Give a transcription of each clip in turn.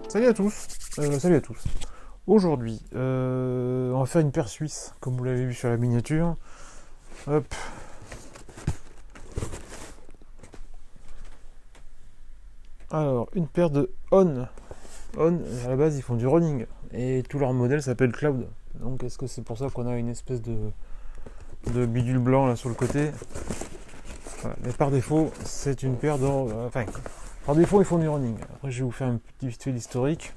Salut à tous. Salut à tous. Aujourd'hui, on va faire une paire suisse, comme vous l'avez vu sur la miniature. Hop. Alors, une paire de On. On, à la base, ils font du running. Et tout leur modèle s'appelle Cloud. Donc, est-ce que c'est pour ça qu'on a une espèce de bidule blanc là sur le côté? Voilà. Mais par défaut, c'est une paire de... Enfin, par défaut, ils font du running. Après, je vais vous faire un petit vite fait l'historique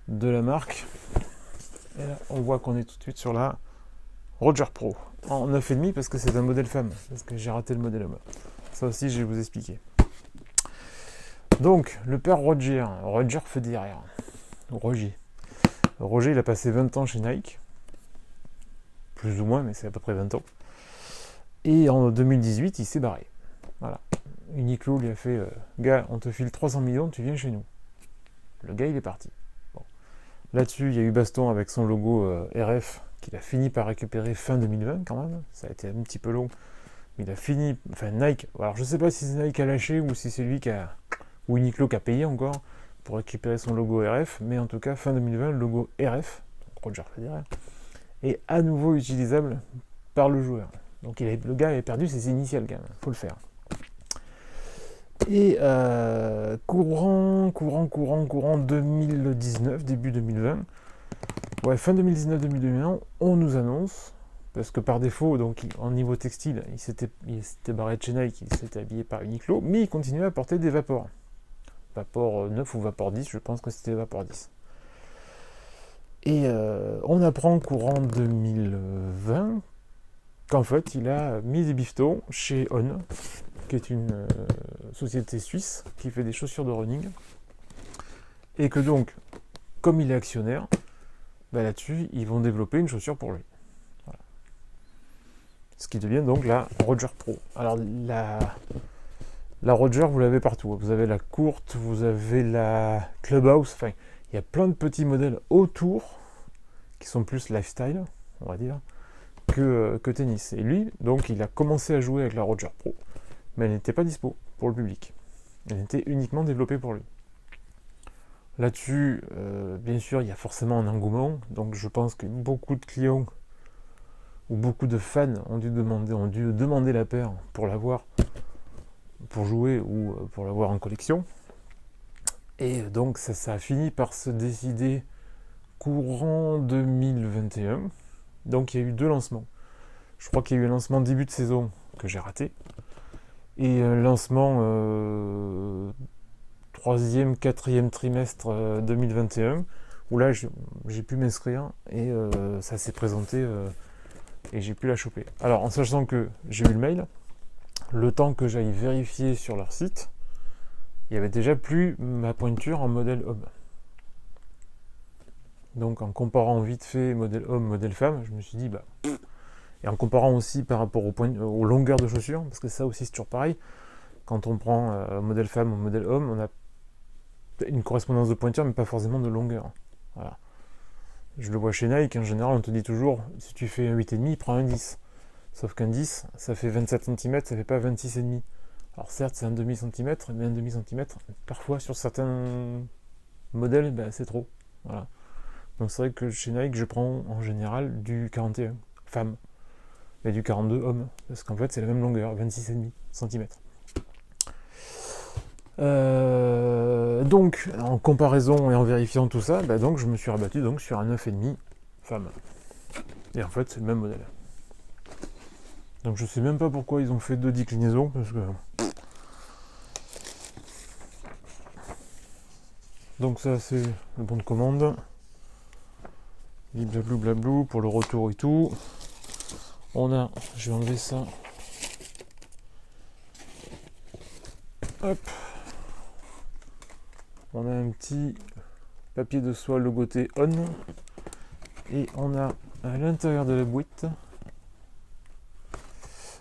de la marque. Et là, on voit qu'on est tout de suite sur la Roger Pro. En 9,5 parce que c'est un modèle femme. Parce que j'ai raté le modèle homme. Ça aussi, je vais vous expliquer. Donc, le père Roger Federer. Roger, il a passé 20 ans chez Nike. Plus ou moins, mais c'est à peu près 20 ans. Et en 2018, il s'est barré. Voilà. Uniqlo lui a fait gars, on te file 300 millions, tu viens chez nous. Le gars, il est parti. Bon. Là-dessus, il y a eu baston avec son logo RF qu'il a fini par récupérer fin 2020 quand même. Ça a été un petit peu long. Mais il a fini. Enfin, Nike. Alors, je sais pas si c'est Nike qui a lâché ou si c'est lui qui a. Ou Uniqlo qui a payé encore pour récupérer son logo RF. Mais en tout cas, fin 2020, le logo RF, donc Roger Federer, est à nouveau utilisable par le joueur. Donc le gars avait perdu ses initiales quand même, faut le faire. Et courant 2019, début 2020, ouais, fin 2019-2021, on nous annonce, parce que par défaut, donc en niveau textile, il s'était barré de chez Nike, il s'était habillé par Uniqlo, mais il continuait à porter des Vapor. Vapor 9 ou Vapor 10, je pense que c'était Vapor 10. Et on apprend courant 2020 qu'en fait, il a mis des bifetons chez On, qui est une société suisse qui fait des chaussures de running. Et que donc, comme il est actionnaire, bah là-dessus, ils vont développer une chaussure pour lui. Voilà. Ce qui devient donc la Roger Pro. Alors, la Roger, vous l'avez partout. Vous avez la courte, vous avez la Clubhouse. Enfin, il y a plein de petits modèles autour qui sont plus lifestyle, on va dire, que tennis. Et lui, donc, il a commencé à jouer avec la Roger Pro, mais elle n'était pas dispo pour le public. Elle était uniquement développée pour lui. Là-dessus, bien sûr, il y a forcément un engouement. Donc, je pense que beaucoup de clients ou beaucoup de fans ont dû demander la paire pour l'avoir, pour jouer ou pour l'avoir en collection. Et donc, ça a fini par se décider courant 2021. Donc, il y a eu 2 lancements. Je crois qu'il y a eu un lancement début de saison que j'ai raté. Et un lancement 3e, 4e trimestre 2021, où là j'ai pu m'inscrire et ça s'est présenté et j'ai pu la choper. Alors en sachant que j'ai eu le mail, le temps que j'aille vérifier sur leur site, il n'y avait déjà plus ma pointure en modèle homme. Donc en comparant vite fait modèle homme, modèle femme, je me suis dit et en comparant aussi par rapport aux longueurs de chaussures, parce que ça aussi c'est toujours pareil, quand on prend modèle femme ou modèle homme, on a une correspondance de pointure, mais pas forcément de longueur. Voilà. Je le vois chez Nike, en général, on te dit toujours, si tu fais un 8,5, prends un 10. Sauf qu'un 10, ça fait 27 cm, ça fait pas 26,5. Alors certes, c'est un demi-centimètre, mais un demi-centimètre, parfois sur certains modèles, c'est trop. Voilà. Donc c'est vrai que chez Nike, je prends en général du 41, femme, et du 42, homme, parce qu'en fait, c'est la même longueur, 26,5 cm. Donc, en comparaison et en vérifiant tout ça, donc je me suis rabattu donc sur un 9,5 femme. Et en fait, c'est le même modèle. Donc je sais même pas pourquoi ils ont fait 2 déclinaisons, parce que... Donc ça, c'est le bon de commande. Blablou, blablou, pour le retour et tout. On a... Je vais enlever ça. Hop. On a un petit papier de soie logoté On. Et on a à l'intérieur de la boîte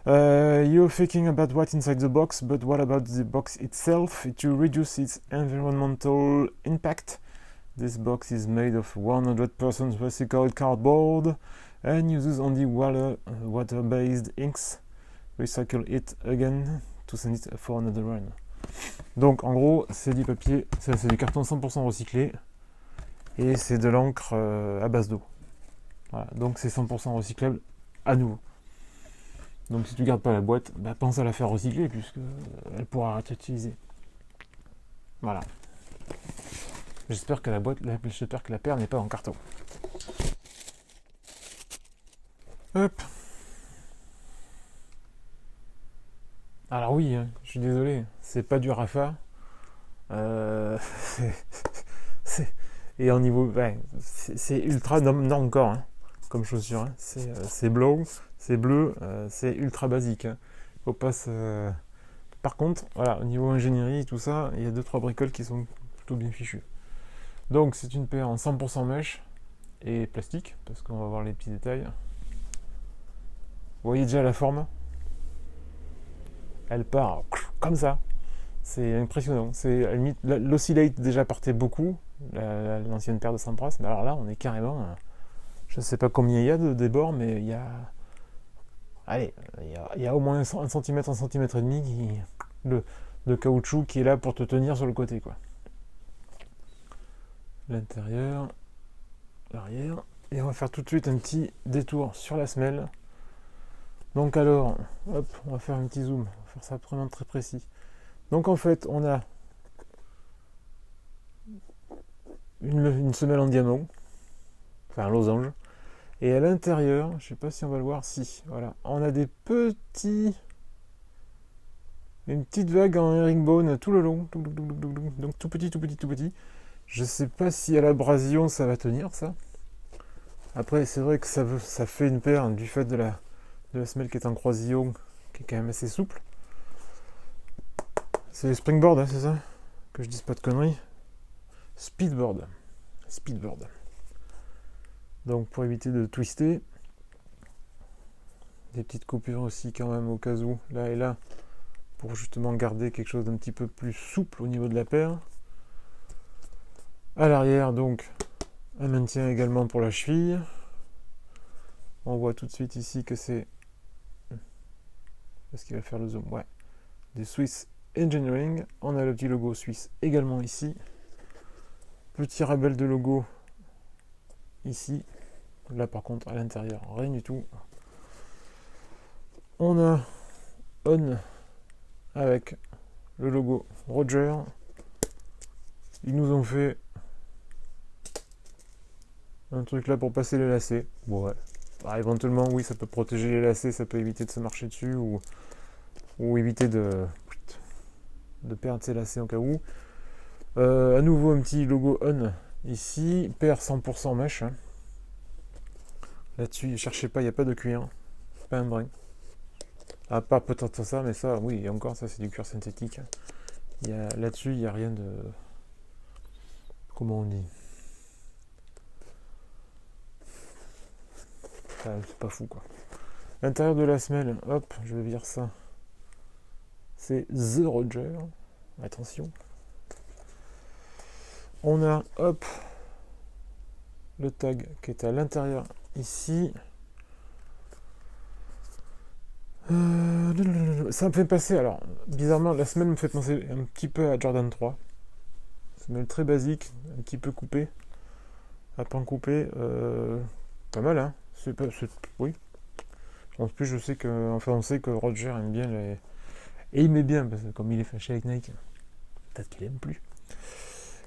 you're thinking about what's inside the box, but what about the box itself? To reduce its environmental impact, this box is made of 100% recycled cardboard and uses only water-based inks. Recycle it again to send it for another run. Donc en gros, c'est du papier, c'est du carton 100% recyclé et c'est de l'encre à base d'eau. Voilà, donc c'est 100% recyclable à nouveau. Donc si tu gardes pas la boîte, bah, pense à la faire recycler puisque elle pourra être utilisée. Voilà. J'espère que j'espère que la paire n'est pas en carton. Hop. Alors oui, hein, je suis désolé, c'est pas du Rafa. C'est- et en niveau, ouais, c'est ultra normcore hein, comme chaussure. Hein. C'est bleu, c'est ultra basique. Hein. Faut pas se... Par contre, voilà, au niveau ingénierie, tout ça, il y a 2-3 bricoles qui sont plutôt bien fichues. Donc c'est une paire en 100% mèche et plastique, parce qu'on va voir les petits détails. Vous voyez déjà la forme? Elle part comme ça. C'est impressionnant. C'est à la limite, l'Oscillate déjà partait beaucoup, l'ancienne paire de Sampras, mais alors là, on est carrément, je ne sais pas combien il y a de bords, mais il y a, allez, il y a au moins 1 cm, 1 cm et demi de caoutchouc qui est là pour te tenir sur le côté, quoi. L'intérieur, l'arrière, et on va faire tout de suite un petit détour sur la semelle. Donc alors, hop, on va faire un petit zoom, on va faire ça vraiment très précis. Donc en fait, on a une semelle en diamant, enfin un losange, et à l'intérieur, je sais pas si on va le voir, si, voilà, on a une petite vague en herringbone tout le long, donc tout petit, tout petit, tout petit. Je sais pas si à l'abrasion ça va tenir ça. Après, c'est vrai que ça fait une paire du fait de la semelle qui est en croisillon, qui est quand même assez souple. C'est springboard, hein, c'est ça? Que je dise pas de conneries. Speedboard. Donc pour éviter de twister, des petites coupures aussi quand même au cas où, là et là, pour justement garder quelque chose d'un petit peu plus souple au niveau de la paire. À l'arrière donc, un maintien également pour la cheville. On voit tout de suite ici que c'est... Est-ce qu'il va faire le zoom? Ouais. Des Swiss Engineering. On a le petit logo suisse également ici. Petit rappel de logo ici. Là par contre à l'intérieur rien du tout. On a On avec le logo Roger. Ils nous ont fait un truc là pour passer les lacets. Bon ouais. Bah, éventuellement oui ça peut protéger les lacets, ça peut éviter de se marcher dessus ou éviter de perdre ses lacets en cas où. À nouveau un petit logo On ici, paire 100% mèche. Hein. Là-dessus, cherchez pas, il n'y a pas de cuir, pas un brin. À part peut-être ça, mais ça, oui, et encore, ça c'est du cuir synthétique. Là-dessus, il n'y a rien de... Comment on dit? C'est pas fou, quoi. L'intérieur de la semelle, hop, je vais dire ça. C'est The Roger. Attention. On a, hop, le tag qui est à l'intérieur ici. Ça me fait passer, alors bizarrement la semelle me fait penser un petit peu à Jordan 3. Semelle très basique, un petit peu coupée, à pan coupé, pas mal hein. Oui. En plus je sais que, enfin on sait que Roger aime bien les... Et il met bien, parce que comme il est fâché avec Nike, peut-être qu'il aime plus.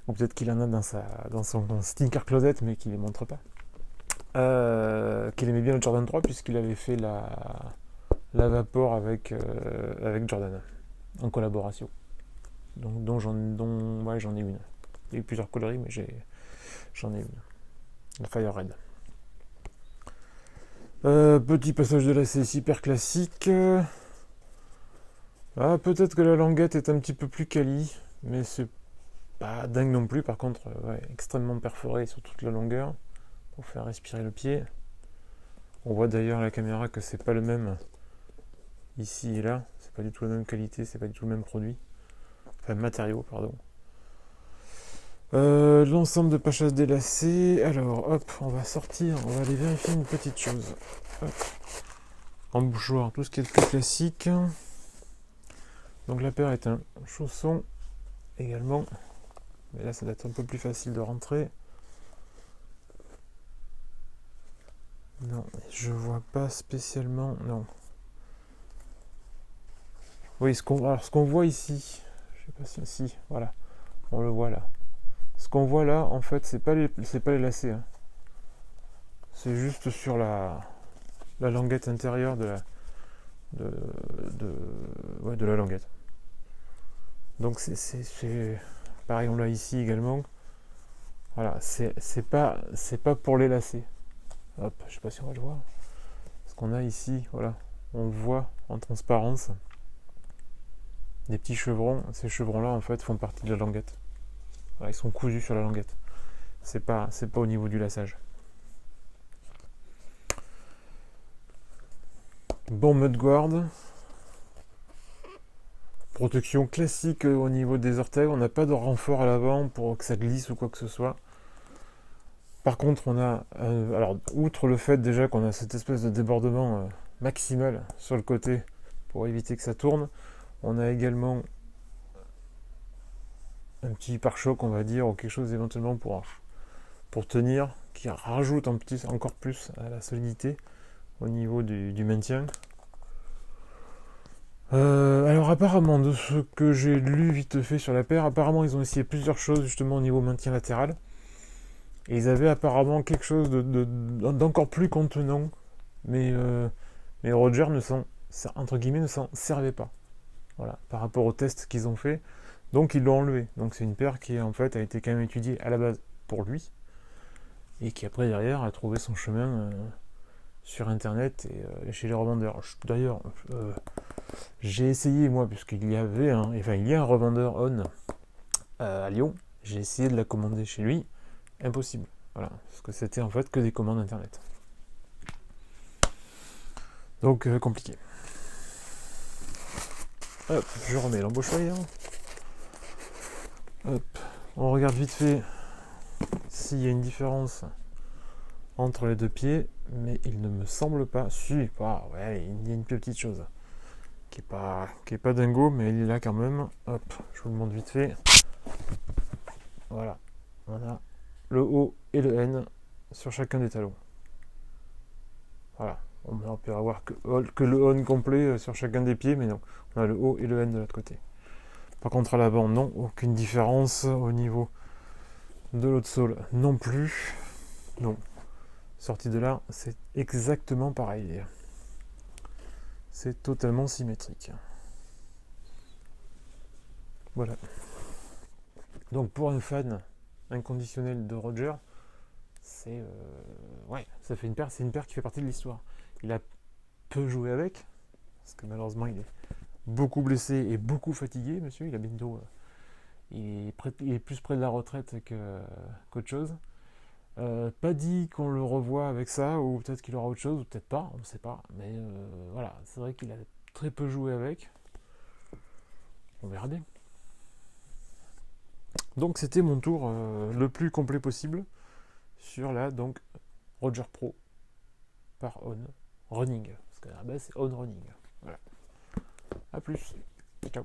Ou peut-être qu'il en a dans son stinker closet mais qu'il les montre pas. Qu'il aimait bien le Jordan 3 puisqu'il avait fait la Vapor avec Jordan en collaboration. Donc j'en ai une. Il y a eu plusieurs coloris mais j'en ai une. La Fire Red. Petit passage de lacet hyper classique. Peut-être que la languette est un petit peu plus quali, mais c'est pas dingue non plus. Par contre, extrêmement perforé sur toute la longueur pour faire respirer le pied. On voit d'ailleurs à la caméra que c'est pas le même ici et là. C'est pas du tout la même qualité, c'est pas du tout le même produit. Enfin, matériaux, pardon. L'ensemble de pachas délacés. Alors, hop, on va aller vérifier une petite chose. Hop. En bouchoir, tout ce qui est le plus classique. Donc la paire est un chausson également. Mais là, ça doit être un peu plus facile de rentrer. Non, je vois pas spécialement. Non. Oui, ce qu'on voit ici, je sais pas si, voilà, on le voit là. Ce qu'on voit là, en fait, c'est pas les lacets, hein. C'est juste sur la languette intérieure de, de la languette. Donc c'est pareil, on l'a ici également. Voilà, c'est pas pour les lacets. Hop, je sais pas si on va le voir. Ce qu'on a ici, voilà, on voit en transparence des petits chevrons. Ces chevrons-là, en fait, font partie de la languette. Voilà, ils sont cousus sur la languette. C'est pas au niveau du laçage. Bon mudguard. Protection classique au niveau des orteils. On n'a pas de renfort à l'avant pour que ça glisse ou quoi que ce soit. Par contre, on a, alors, outre le fait déjà qu'on a cette espèce de débordement maximal sur le côté pour éviter que ça tourne, on a également un petit pare-choc, on va dire, ou quelque chose éventuellement pour tenir, qui rajoute encore plus à la solidité au niveau du maintien. Alors apparemment, de ce que j'ai lu vite fait sur la paire, apparemment ils ont essayé plusieurs choses justement au niveau maintien latéral. Et ils avaient apparemment quelque chose d'encore plus contenant, mais Roger entre guillemets, ne s'en servait pas. Voilà, par rapport au test qu'ils ont fait. Donc ils l'ont enlevé. Donc c'est une paire qui en fait a été quand même étudiée à la base pour lui, et qui après derrière a trouvé son chemin sur internet et chez les revendeurs. D'ailleurs, j'ai essayé moi, puisqu'il y avait il y a un revendeur On à Lyon. J'ai essayé de la commander chez lui. Impossible. Voilà, parce que c'était en fait que des commandes internet. Donc compliqué. Hop, je remets l'embauchoir. Hop, on regarde vite fait s'il y a une différence entre les deux pieds, mais il ne me semble pas. Si, ouais, il y a une petite chose qui est pas dingo, mais elle est là quand même. Hop, je vous le montre vite fait. Voilà, on a le O et le N sur chacun des talons. Voilà, on peut avoir que le on complet sur chacun des pieds, mais non, on a le O et le N de l'autre côté. Par contre à l'avant, non, aucune différence au niveau de l'autre sole non plus. Non, sorti de là, c'est exactement pareil. C'est totalement symétrique. Voilà. Donc pour un fan inconditionnel de Roger, c'est ouais, ça fait c'est une paire qui fait partie de l'histoire. Il a peu joué avec, parce que malheureusement il est beaucoup blessé et beaucoup fatigué, monsieur. Il a bientôt, il est plus près de la retraite qu'autre chose. Pas dit qu'on le revoit avec ça, ou peut-être qu'il aura autre chose, ou peut-être pas, on ne sait pas. Mais voilà, c'est vrai qu'il a très peu joué avec. On verra bien. Donc c'était mon tour le plus complet possible sur la donc Roger Pro par On Running. Parce qu'à la base c'est On Running. Voilà. A plus. Ciao.